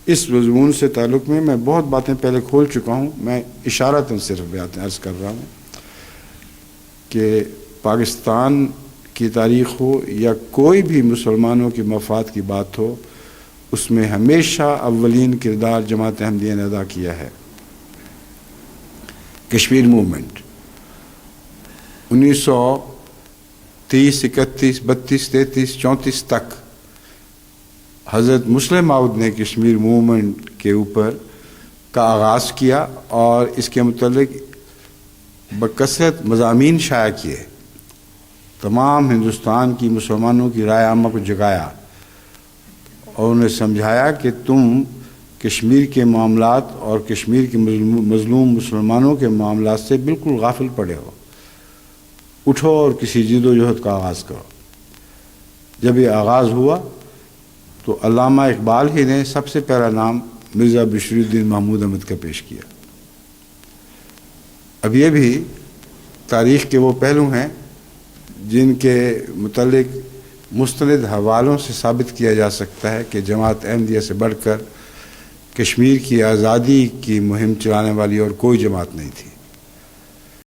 اس مضمون سے تعلق میں بہت باتیں پہلے کھول چکا ہوں، میں اشارتاً صرف باتیں عرض کر رہا ہوں کہ پاکستان کی تاریخ ہو یا کوئی بھی مسلمانوں کی مفاد کی بات ہو، اس میں ہمیشہ اولین کردار جماعت احمدیہ نے ادا کیا ہے۔ کشمیر موومنٹ 1930، 31، 32، 33، 34 تک حضرت مسلم ماؤد نے کشمیر موومنٹ کے اوپر کا آغاز کیا اور اس کے متعلق بکثرت مضامین شائع کیے، تمام ہندوستان کی مسلمانوں کی رائے عامہ کو جگایا اور انہیں سمجھایا کہ تم کشمیر کے معاملات اور کشمیر کے مظلوم مسلمانوں کے معاملات سے بالکل غافل پڑے ہو، اٹھو اور کسی جد و جہد کا آغاز کرو۔ جب یہ آغاز ہوا تو علامہ اقبال ہی نے سب سے پہلا نام مرزا بشیر الدین محمود احمد کا پیش کیا۔ اب یہ بھی تاریخ کے وہ پہلو ہیں جن کے متعلق مستند حوالوں سے ثابت کیا جا سکتا ہے کہ جماعت احمدیہ سے بڑھ کر کشمیر کی آزادی کی مہم چلانے والی اور کوئی جماعت نہیں تھی۔